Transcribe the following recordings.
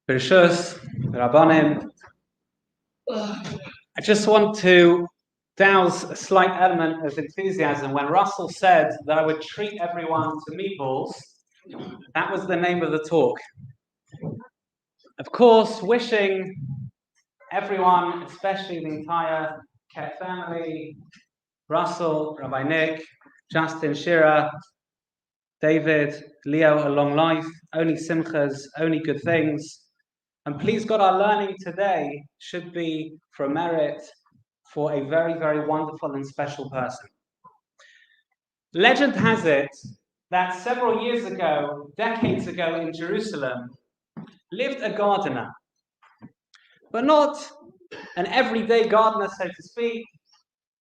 Bereshus, Rabbanim. I just want to douse a slight element of enthusiasm. When Russell said that I would treat everyone to meatballs, that was the name of the talk. Of course, wishing everyone, especially the entire Kett family, Russell, Rabbi Nick, Justin, Shira, David, Leo, a long life, only simchas, only good things. And please God, our learning today should be for merit for a very, very wonderful and special person. Legend has it that several years ago, decades ago in Jerusalem, lived a gardener, but not an everyday gardener, so to speak.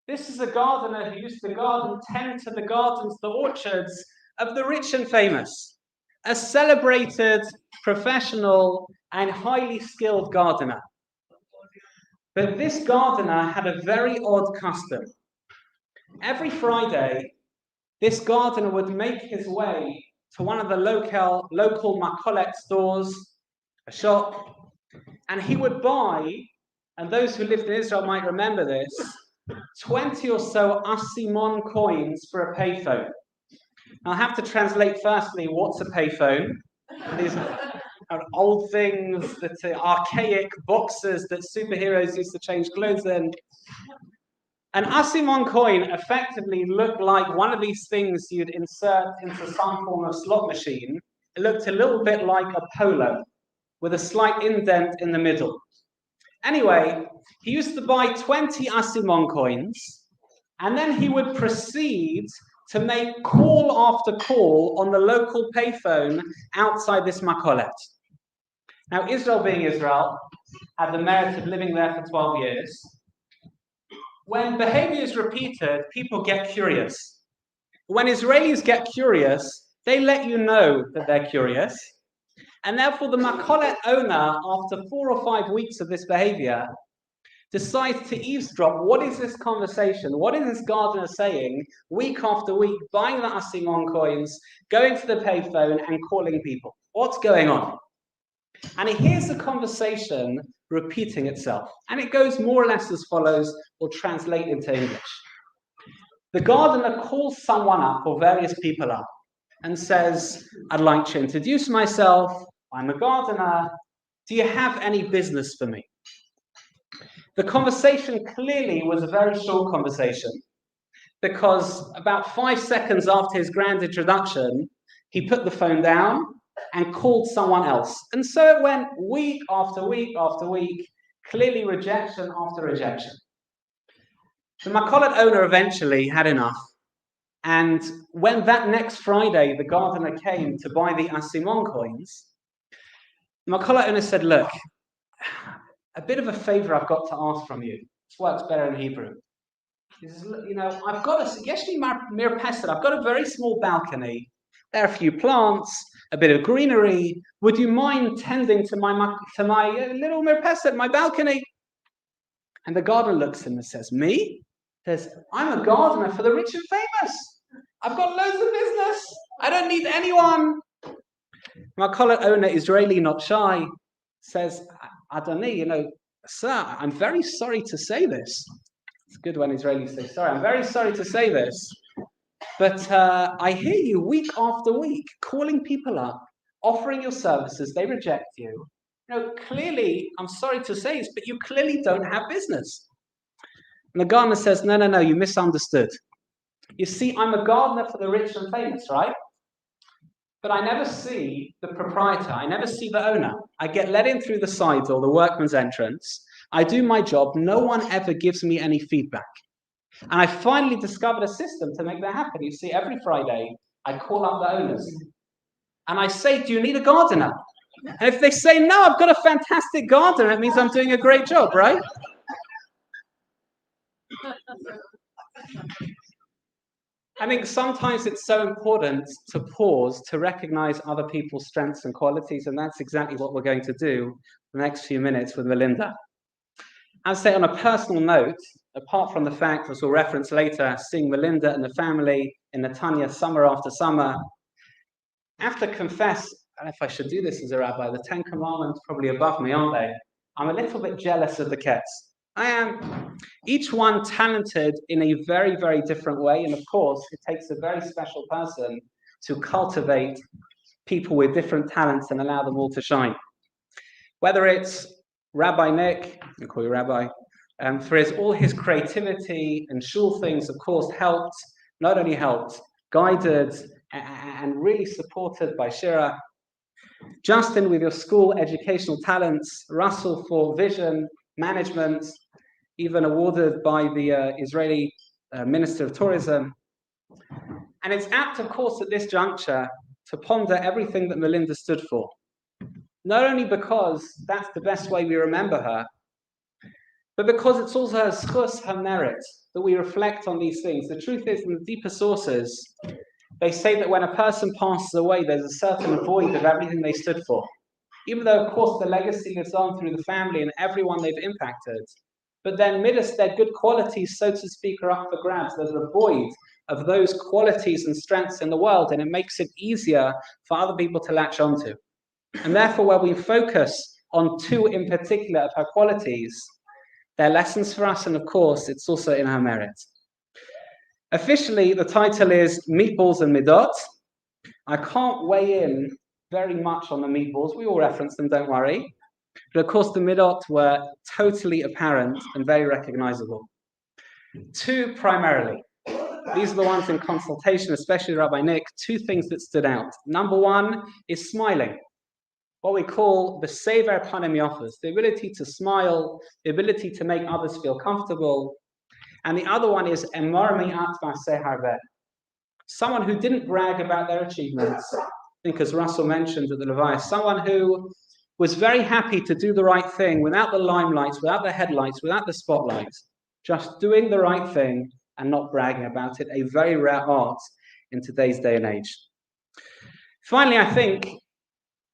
This is a gardener who used to tend to the gardens, the orchards of the rich and famous, a celebrated, professional, and highly skilled gardener. But this gardener had a very odd custom. Every Friday, this gardener would make his way to one of the local makolet stores, a shop, and he would buy, and those who lived in Israel might remember this, 20 or so asimon coins for a payphone. I'll have to translate firstly what's a payphone. These are old things, that archaic boxes that superheroes used to change clothes in. An asimon coin effectively looked like one of these things you'd insert into some form of slot machine. It looked a little bit like a polo with a slight indent in the middle. Anyway, he used to buy 20 asimon coins, and then he would proceed to make call after call on the local payphone outside this makolet. Now, Israel being Israel, had the merit of living there for 12 years. When behavior is repeated, people get curious. When Israelis get curious, they let you know that they're curious. And therefore, the makolet owner, after 4 or 5 weeks of this behavior, decides to eavesdrop. What is this conversation? What is this gardener saying week after week, buying the asimon coins, going to the payphone and calling people? What's going on? And he hears the conversation repeating itself. And it goes more or less as follows, or translate into English. The gardener calls someone up, or various people up, and says, I'd like to introduce myself. I'm a gardener. Do you have any business for me? The conversation clearly was a very short conversation, because about 5 seconds after his grand introduction, he put the phone down and called someone else. And so it went week after week after week, clearly rejection after rejection. The makolet owner eventually had enough. And when that next Friday, the gardener came to buy the asimon coins, the makolet owner said, look, a bit of a favor I've got to ask from you. This works better in Hebrew. He says, I've got a very small balcony. There are a few plants, a bit of greenery. Would you mind tending to my little mirpeset, my balcony? And the gardener looks at him and says, me? He says, I'm a gardener for the rich and famous. I've got loads of business. I don't need anyone. My makolet owner, Israeli, not shy, says, Adoni, sir, I'm very sorry to say this. It's good when Israelis say sorry. I'm very sorry to say this. But I hear you week after week calling people up, offering your services. They reject you. Clearly, I'm sorry to say this, but you clearly don't have business. And the gardener says, no, you misunderstood. You see, I'm a gardener for the rich and famous, right? But I never see the proprietor. I never see the owner. I get let in through the side door, the workman's entrance. I do my job. No one ever gives me any feedback. And I finally discovered a system to make that happen. You see, every Friday, I call up the owners. And I say, do you need a gardener? And if they say, no, I've got a fantastic gardener, it means I'm doing a great job, right? I think sometimes it's so important to pause, to recognize other people's strengths and qualities, and that's exactly what we're going to do the next few minutes with Melinda. I'll say on a personal note, apart from the fact, as we'll reference later, seeing Melinda and the family in Netanya summer after summer, I have to confess, don't know if I should do this as a rabbi. The Ten Commandments probably above me, aren't they? I'm a little bit jealous of the Ketts. I am. Each one talented in a very, very different way. And of course, it takes a very special person to cultivate people with different talents and allow them all to shine. Whether it's Rabbi Nick, I call you Rabbi, for all his creativity and Shul things, of course, helped, not only helped, guided and really supported by Shira. Justin with your school educational talents, Russell for vision, management, even awarded by the Israeli Minister of Tourism. And it's apt, of course, at this juncture to ponder everything that Melinda stood for. Not only because that's the best way we remember her, but because it's also her schus, her merit, that we reflect on these things. The truth is, in the deeper sources, they say that when a person passes away, there's a certain void of everything they stood for. Even though, of course, the legacy lives on through the family and everyone they've impacted. But then, midst their good qualities, so to speak, are up for grabs. There's a void of those qualities and strengths in the world, and it makes it easier for other people to latch onto. And therefore, where we focus on two in particular of her qualities, they're lessons for us, and of course, it's also in her merit. Officially, the title is Meatballs and Midot. I can't weigh in very much on the meatballs. We all reference them, don't worry. But of course, the midot were totally apparent and very recognizable. Two primarily. These are the ones in consultation, especially Rabbi Nick. Two things that stood out. Number one is smiling. What we call the sever panim yafos, the ability to smile, the ability to make others feel comfortable. And the other one is emor mi'at v'aseh harveh. Someone who didn't brag about their achievements. I think as Russell mentioned at the Levi, someone who was very happy to do the right thing without the limelights, without the headlights, without the spotlights, just doing the right thing and not bragging about it, a very rare art in today's day and age. Finally, I think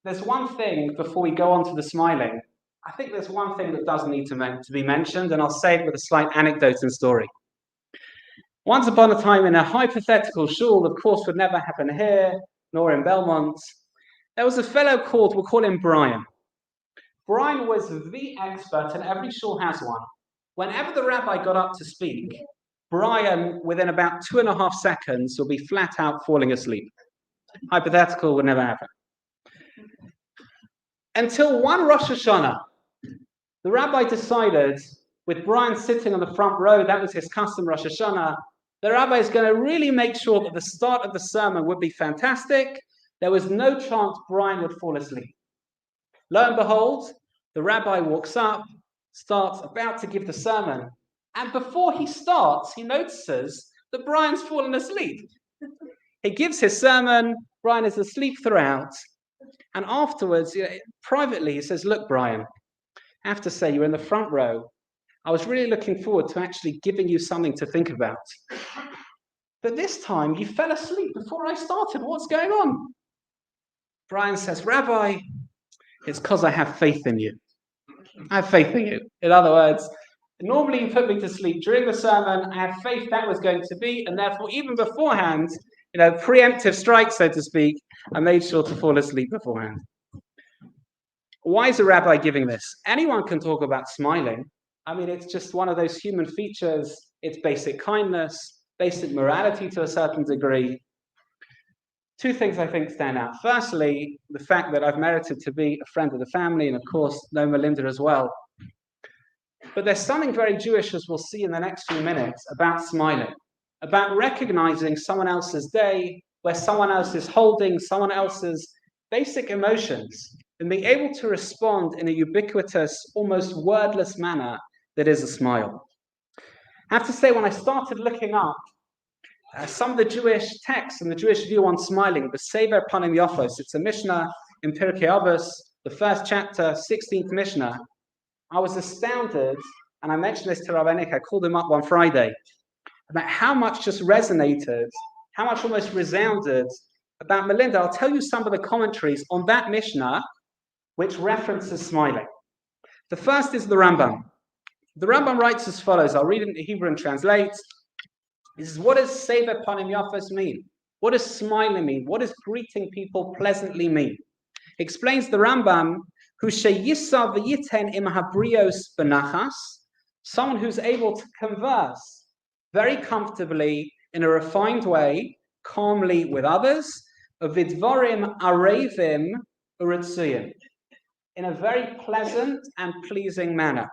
there's one thing before we go on to the smiling. I think there's one thing that does need to be mentioned, and I'll say it with a slight anecdote and story. Once upon a time in a hypothetical shul, of course, would never happen here, nor in Belmont, there was a fellow called, we'll call him Brian. Brian was the expert, and every shul has one. Whenever the rabbi got up to speak, Brian, within about 2.5 seconds, will be flat out falling asleep. Hypothetical would never happen. Until one Rosh Hashanah, the rabbi decided, with Brian sitting on the front row, that was his custom Rosh Hashanah, the rabbi is going to really make sure that the start of the sermon would be fantastic. There was no chance Brian would fall asleep. Lo and behold, the rabbi walks up, starts about to give the sermon, and before he starts, he notices that Brian's fallen asleep. He gives his sermon, Brian is asleep throughout, and afterwards, privately, he says, "Look, Brian, I have to say, you're in the front row. I was really looking forward to actually giving you something to think about. But this time, you fell asleep before I started. What's going on?" Brian says, "Rabbi, it's because I have faith in you. I have faith in you." In other words, normally you put me to sleep during the sermon. I have faith that was going to be, and therefore, even beforehand, preemptive strike, so to speak, I made sure to fall asleep beforehand. Why is a rabbi giving this? Anyone can talk about smiling. I mean, it's just one of those human features. It's basic kindness, basic morality to a certain degree. Two things I think stand out. Firstly, the fact that I've merited to be a friend of the family, and of course, know Melinda as well. But there's something very Jewish, as we'll see in the next few minutes, about smiling, about recognizing someone else's day, where someone else is holding someone else's basic emotions, and being able to respond in a ubiquitous, almost wordless manner that is a smile. I have to say, when I started looking up some of the Jewish texts and the Jewish view on smiling, the Sever Panim Yafos, it's a Mishnah in Pirkei Avos, the first chapter, 16th Mishnah. I was astounded, and I mentioned this to Rabbi Nick, I called him up one Friday, about how much just resonated, how much almost resounded about Melinda. I'll tell you some of the commentaries on that Mishnah, which references smiling. The first is the Rambam. The Rambam writes as follows. I'll read it in Hebrew and translate. He says, what does Sever Panim Yafos mean? What does smiling mean? What does greeting people pleasantly mean? Explains the Rambam, someone who's able to converse very comfortably in a refined way, calmly with others, uvidvarim arevim uritzuyin, in a very pleasant and pleasing manner.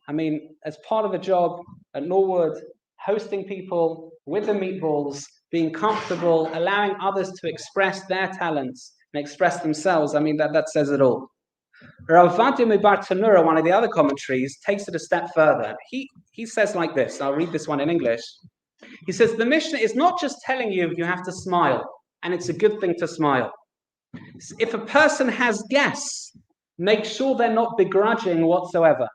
I mean, as part of a job at Norwood, hosting people with the meatballs, being comfortable, allowing others to express their talents and express themselves, I mean, that says it all. Rav Vadim Tanura, one of the other commentaries, takes it a step further. He says like this, I'll read this one in English. He says, the Mishnah is not just telling you have to smile, and it's a good thing to smile. If a person has guests, make sure they're not begrudging whatsoever.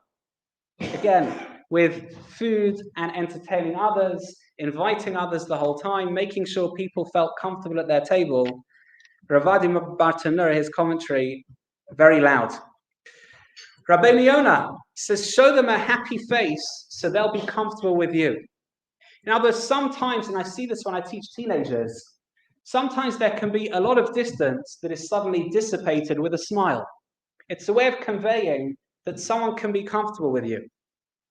Again, with food and entertaining others, inviting others the whole time, making sure people felt comfortable at their table. Rav Vadim Tanura, his commentary, very loud. Rabbeinu Yonah says, show them a happy face so they'll be comfortable with you. Now, there's sometimes, and I see this when I teach teenagers, sometimes there can be a lot of distance that is suddenly dissipated with a smile. It's a way of conveying that someone can be comfortable with you.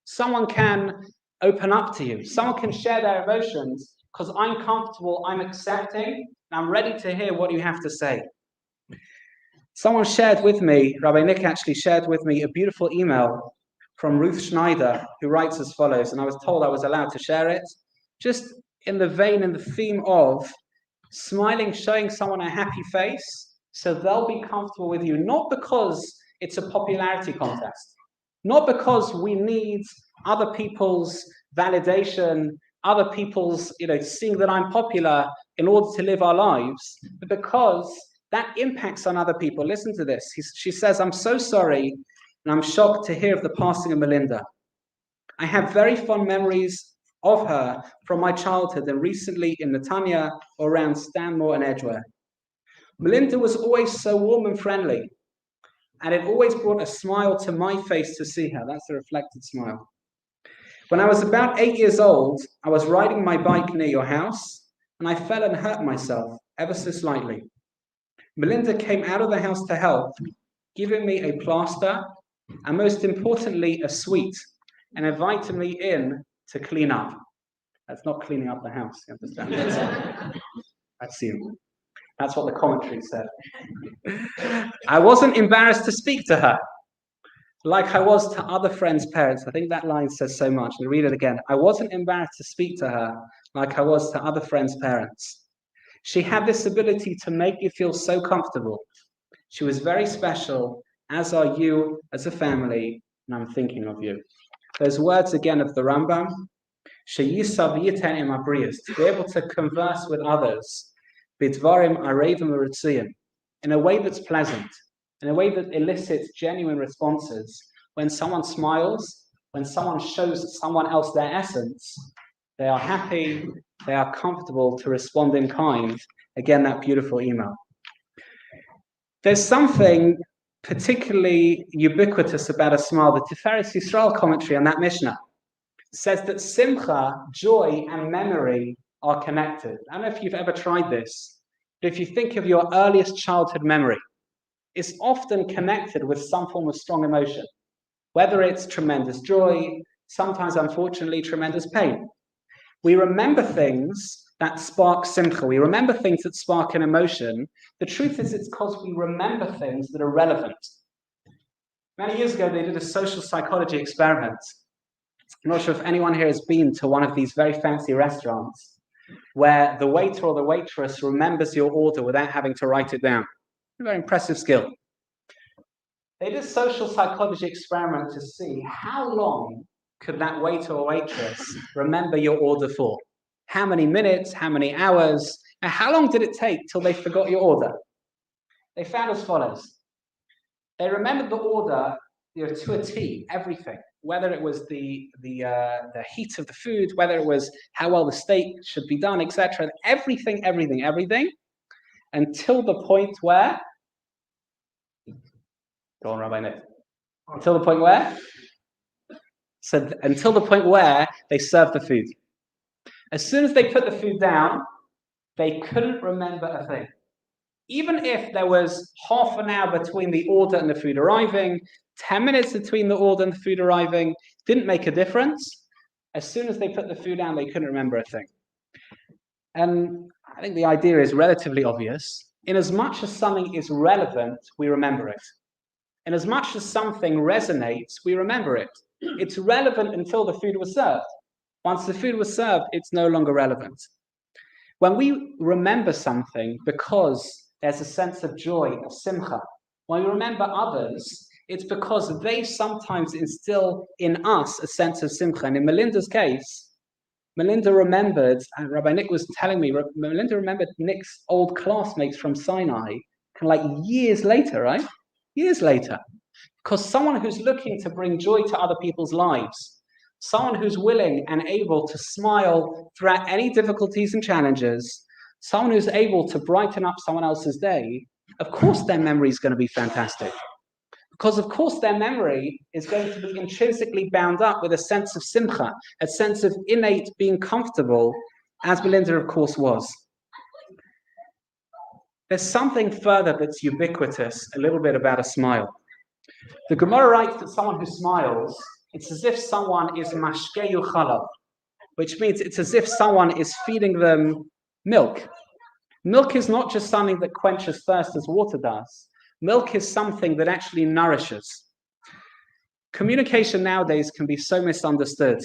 Someone can open up to you. Someone can share their emotions because I'm comfortable, I'm accepting, and I'm ready to hear what you have to say. Someone shared with me, Rabbi Nick actually shared with me a beautiful email from Ruth Schneider, who writes as follows, and I was told I was allowed to share it, just in the vein and the theme of smiling, showing someone a happy face, so they'll be comfortable with you, not because it's a popularity contest, not because we need other people's validation, other people's, seeing that I'm popular in order to live our lives, but because that impacts on other people. Listen to this. She says, I'm so sorry, and I'm shocked to hear of the passing of Melinda. I have very fond memories of her from my childhood and recently in Netanya or around Stanmore and Edgware. Melinda was always so warm and friendly, and it always brought a smile to my face to see her. That's a reflected smile. When I was about 8 years old, I was riding my bike near your house, and I fell and hurt myself ever so slightly. Melinda came out of the house to help, giving me a plaster, and most importantly, a sweet, and invited me in to clean up. That's not cleaning up the house, you understand? That's you. That's what the commentary said. I wasn't embarrassed to speak to her, like I was to other friends' parents. I think that line says so much. I'll read it again. I wasn't embarrassed to speak to her, like I was to other friends' parents. She had this ability to make you feel so comfortable. She was very special, as are you as a family, and I'm thinking of you. Those words again of the Rambam, to be able to converse with others, bidvarim arevim uritzuyin, in a way that's pleasant, in a way that elicits genuine responses. When someone smiles, when someone shows someone else their essence, they are happy, they are comfortable to respond in kind. Again, that beautiful email. There's something particularly ubiquitous about a smile. The Tiferes Yisrael commentary on that Mishnah says that simcha, joy, and memory are connected. I don't know if you've ever tried this, but if you think of your earliest childhood memory, it's often connected with some form of strong emotion, whether it's tremendous joy, sometimes, unfortunately, tremendous pain. We remember things that spark simcha. We remember things that spark an emotion. The truth is, it's because we remember things that are relevant. Many years ago, they did a social psychology experiment. I'm not sure if anyone here has been to one of these very fancy restaurants where the waiter or the waitress remembers your order without having to write it down. A very impressive skill. They did a social psychology experiment to see how long could that waiter or waitress remember your order for? How many minutes, how many hours, and how long did it take till they forgot your order? They found as follows. They remembered the order, to a T, everything, whether it was the heat of the food, whether it was how well the steak should be done, etc. Everything, until the point where? Go on, Rabbi Nick. Until the point where? So until the point where they served the food. As soon as they put the food down, they couldn't remember a thing. Even if there was half an hour between the order and the food arriving, 10 minutes between the order and the food arriving, didn't make a difference. As soon as they put the food down, they couldn't remember a thing. And I think the idea is relatively obvious. In as much as something is relevant, we remember it. In as much as something resonates, we remember it. It's relevant until the food was served. Once the food was served, it's no longer relevant. When we remember something because there's a sense of joy, of simcha, when we remember others, it's because they sometimes instill in us a sense of simcha. And in Melinda's case, Melinda remembered, and Rabbi Nick was telling me, Melinda remembered Nick's old classmates from Sinai, kind of like years later, right? Years later. Because someone who's looking to bring joy to other people's lives, someone who's willing and able to smile throughout any difficulties and challenges, someone who's able to brighten up someone else's day, of course their memory is going to be fantastic. Because of course their memory is going to be intrinsically bound up with a sense of simcha, a sense of innate being comfortable, as Melinda of course was. There's something further that's ubiquitous, a little bit about a smile. The Gemara writes that someone who smiles, it's as if someone is mashkeyu chalal, which means it's as if someone is feeding them milk. Milk is not just something that quenches thirst as water does. Milk is something that actually nourishes. Communication nowadays can be so misunderstood.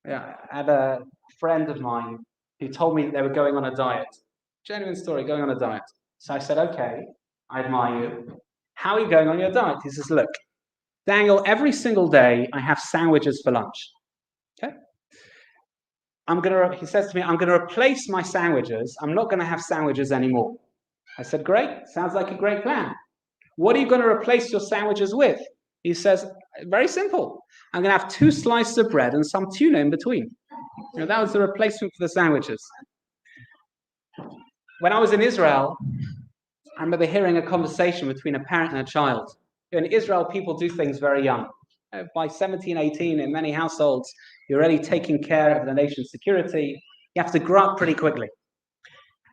I had a friend of mine who told me that they were going on a diet. Genuine story, going on a diet. So I said, okay, I admire you. How are you going on your diet? He says, look, Daniel, every single day I have sandwiches for lunch. Okay? He says to me, I'm going to replace my sandwiches. I'm not going to have sandwiches anymore. I said, great, sounds like a great plan. What are you going to replace your sandwiches with? He says, very simple. I'm going to have 2 slices of bread and some tuna in between. That was the replacement for the sandwiches. When I was in Israel, I remember hearing a conversation between a parent and a child. In Israel, people do things very young. By 17, 18, in many households, you're already taking care of the nation's security. You have to grow up pretty quickly.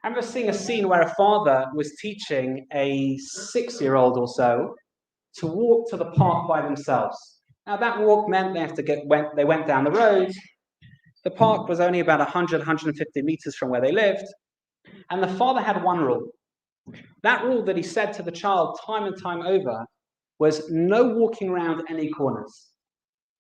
I remember seeing a scene where a father was teaching a 6-year-old or so to walk to the park by themselves. Now that walk meant they went down the road. The park was only about 100, 150 meters from where they lived. And the father had one rule. That rule that he said to the child time and time over was no walking around any corners.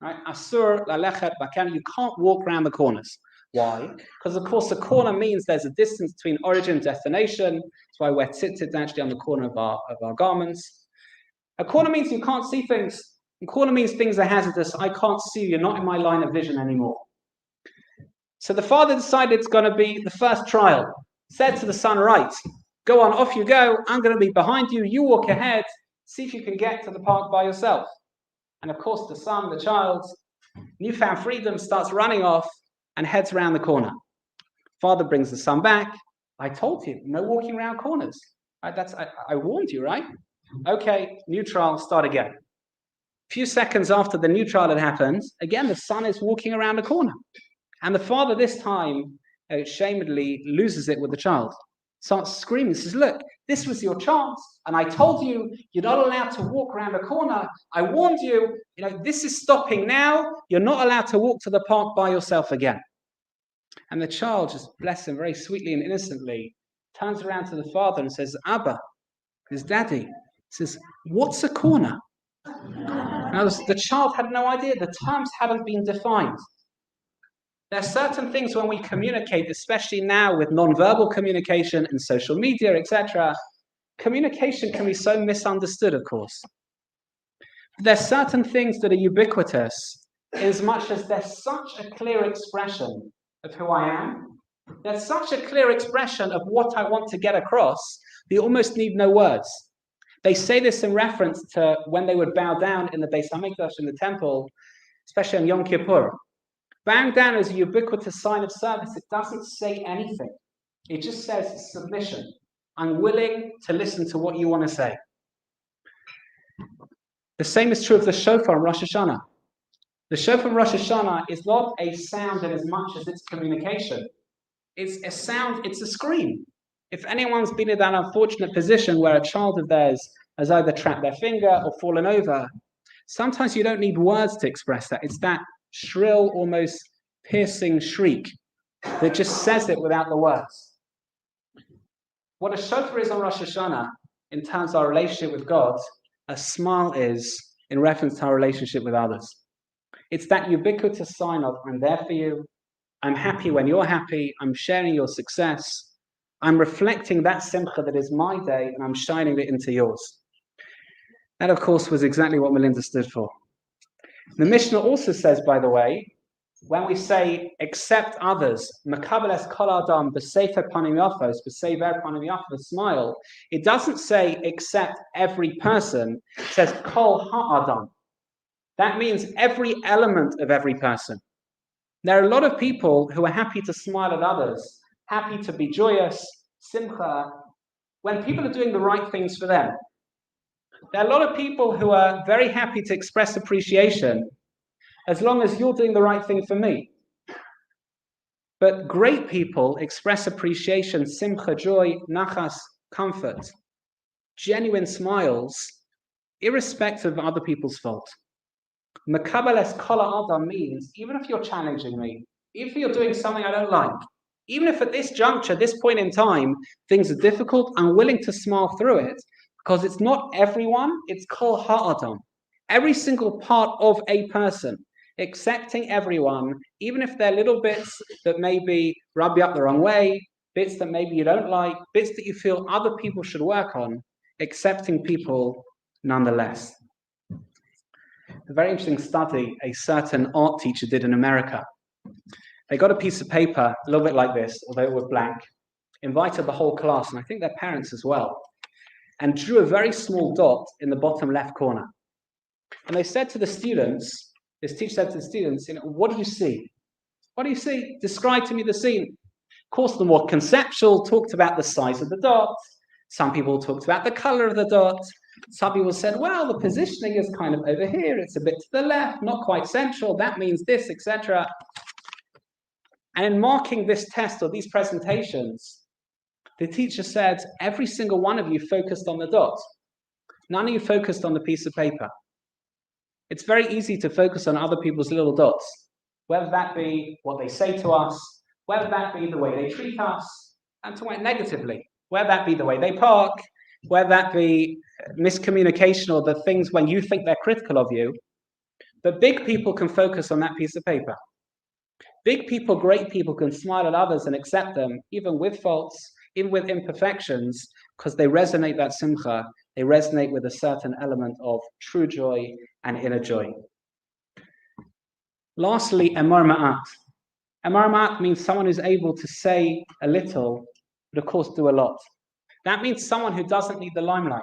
Right? Asur lalechet bakan, you can't walk around the corners. Why? Because of course a corner means there's a distance between origin and destination. That's why we're tzitzit actually on the corner of our garments. A corner means you can't see things. A corner means things are hazardous. I can't see you. You're not in my line of vision anymore. So the father decided it's going to be the first trial. Said to the son, right, go on, off you go. I'm going to be behind you. You walk ahead. See if you can get to the park by yourself. And of course, the son, the child, newfound freedom, starts running off and heads around the corner. Father brings the son back. I told you, no walking around corners. I warned you, right? Okay, new trial, start again. A few seconds after the new trial had happened, again, the son is walking around the corner. And the father this time, shamedly, loses it with the child. Starts screaming, says, look, this was your chance. And I told you, you're not allowed to walk around a corner. I warned you, this is stopping now. You're not allowed to walk to the park by yourself again. And the child, just bless him very sweetly and innocently, turns around to the father and says, Abba, his daddy, says, what's a corner? Now, the child had no idea. The terms hadn't been defined. There are certain things when we communicate, especially now with non-verbal communication and social media, etc., communication can be so misunderstood, of course. But there are certain things that are ubiquitous, as much as there's such a clear expression of who I am. There's such a clear expression of what I want to get across, that you almost need no words. They say this in reference to when they would bow down in the Beis Hamikdash in the temple, especially on Yom Kippur. Bowing down is a ubiquitous sign of service. It doesn't say anything. It just says submission. I'm willing to listen to what you want to say. The same is true of the shofar in Rosh Hashanah. The shofar in Rosh Hashanah is not a sound in as much as it's communication. It's a sound, it's a scream. If anyone's been in that unfortunate position where a child of theirs has either trapped their finger or fallen over, sometimes you don't need words to express that. It's that shrill, almost piercing shriek that just says it without the words. What a shofar is on Rosh Hashanah in terms of our relationship with God, a smile is in reference to our relationship with others. It's that ubiquitous sign of, I'm there for you, I'm happy when you're happy, I'm sharing your success, I'm reflecting that simcha that is my day, and I'm shining it into yours. That, of course, was exactly what Melinda stood for. The Mishnah also says, by the way, when we say accept others, makabeles kol adam b'sefer panim yafos, b'sever panim yafos, smile, it doesn't say accept every person, it says kol ha'adam. That means every element of every person. There are a lot of people who are happy to smile at others, happy to be joyous, simcha, when people are doing the right things for them. There are a lot of people who are very happy to express appreciation as long as you're doing the right thing for me. But great people express appreciation, simcha, joy, nachas, comfort, genuine smiles, irrespective of other people's fault. Makabeles kol adam means, even if you're challenging me, even if you're doing something I don't like, even if at this juncture, this point in time, things are difficult, I'm willing to smile through it, because it's not everyone, it's kol ha'adam. Every single part of a person, accepting everyone, even if they're little bits that maybe rub you up the wrong way, bits that maybe you don't like, bits that you feel other people should work on, accepting people nonetheless. A very interesting study a certain art teacher did in America. They got a piece of paper, a little bit like this, although it was blank, invited the whole class, and I think their parents as well, and drew a very small dot in the bottom left corner. And they said to the students, this teacher said to the students, what do you see? What do you see? Describe to me the scene. Of course, the more conceptual talked about the size of the dot. Some people talked about the color of the dot. Some people said, well, the positioning is kind of over here. It's a bit to the left, not quite central. That means this, etc. And in marking this test or these presentations, the teacher said, every single one of you focused on the dot. None of you focused on the piece of paper. It's very easy to focus on other people's little dots, whether that be what they say to us, whether that be the way they treat us, and to it negatively, whether that be the way they park, whether that be miscommunication or the things when you think they're critical of you. But big people can focus on that piece of paper. Big people, great people can smile at others and accept them, even with faults, even with imperfections, because they resonate that simcha, they resonate with a certain element of true joy and inner joy. Lastly, emor ma'at. Emor ma'at means someone who's able to say a little, but of course do a lot. That means someone who doesn't need the limelight.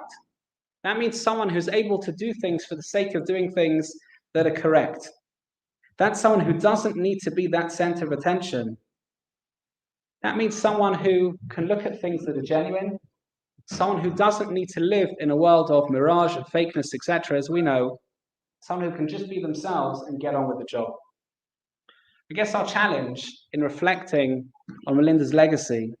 That means someone who's able to do things for the sake of doing things that are correct. That's someone who doesn't need to be that center of attention. That means someone who can look at things that are genuine, someone who doesn't need to live in a world of mirage and fakeness, etc., as we know, someone who can just be themselves and get on with the job. I guess our challenge in reflecting on Melinda's legacy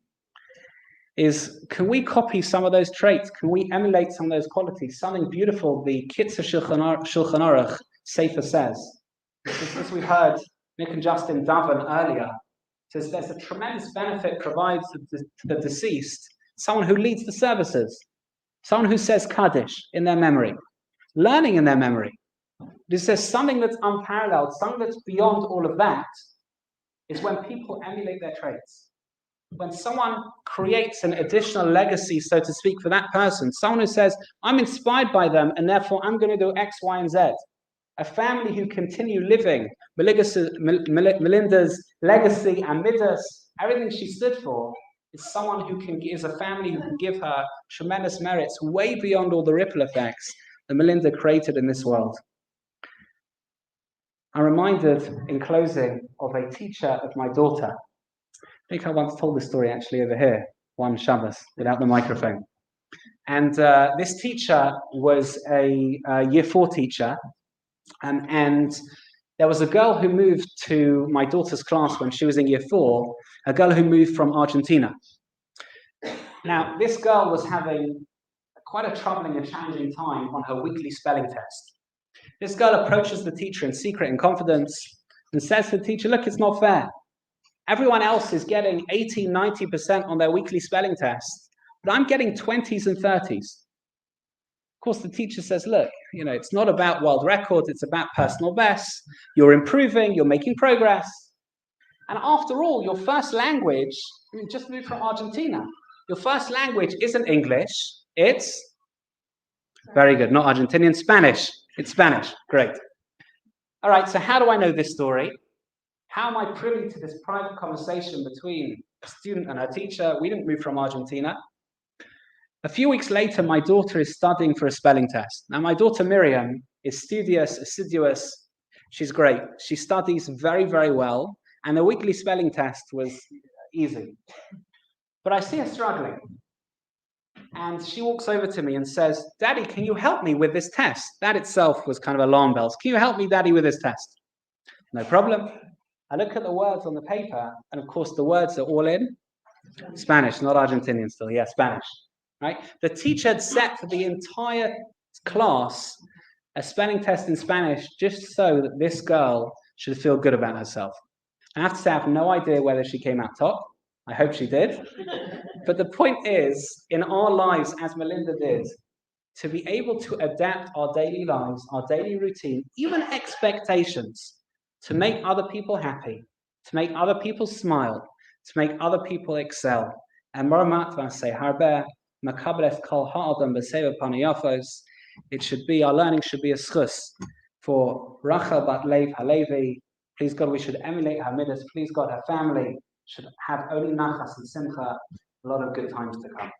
is, can we copy some of those traits? Can we emulate some of those qualities? Something beautiful the Kitzur Shulchan Aruch Sefer says. As we heard Nick and Justin Davin earlier, says there's a tremendous benefit provided to the deceased, someone who leads the services, someone who says Kaddish in their memory, learning in their memory. This says something that's unparalleled, something that's beyond all of that, is when people emulate their traits. When someone creates an additional legacy, so to speak, for that person, someone who says, I'm inspired by them, and therefore I'm going to do X, Y, and Z. A family who continue living Melinda's legacy and midas, everything she stood for, is someone who is a family who can give her tremendous merits way beyond all the ripple effects that Melinda created in this world. I'm reminded, in closing, of a teacher of my daughter. I think I once told this story actually over here, one Shabbos, without the microphone. And this teacher was a year 4 teacher, and there was a girl who moved to my daughter's class when she was in year 4, a girl who moved from Argentina. Now, this girl was having quite a troubling and challenging time on her weekly spelling test. This girl approaches the teacher in secret and confidence and says to the teacher, look, it's not fair. Everyone else is getting 80, 90% on their weekly spelling test, but I'm getting 20s and 30s. Of course, the teacher says, look, it's not about world records, it's about personal bests. You're improving, you're making progress. And after all, your first language, you just moved from Argentina. Your first language isn't English, it's very good, not Argentinian, Spanish. It's Spanish, great. All right, so how do I know this story? How am I privy to this private conversation between a student and her teacher? We didn't move from Argentina. A few weeks later, my daughter is studying for a spelling test. Now, my daughter Miriam is studious, assiduous. She's great. She studies very, very well. And the weekly spelling test was easy. But I see her struggling. And she walks over to me and says, Daddy, can you help me with this test? That itself was kind of alarm bells. Can you help me, Daddy, with this test? No problem. I look at the words on the paper, and of course the words are all in Spanish, not Argentinian still. Yeah, Spanish. Right? The teacher had set for the entire class a spelling test in Spanish just so that this girl should feel good about herself. I have to say, I have no idea whether she came out top. I hope she did. But the point is, in our lives, as Melinda did, to be able to adapt our daily lives, our daily routine, even expectations, to make other people happy, to make other people smile, to make other people excel. And it should be, our learning should be a schus for Rachel Bat Lev Halevi. Please God, we should emulate her midas. Please God, her family should have only nachas and simcha, a lot of good times to come.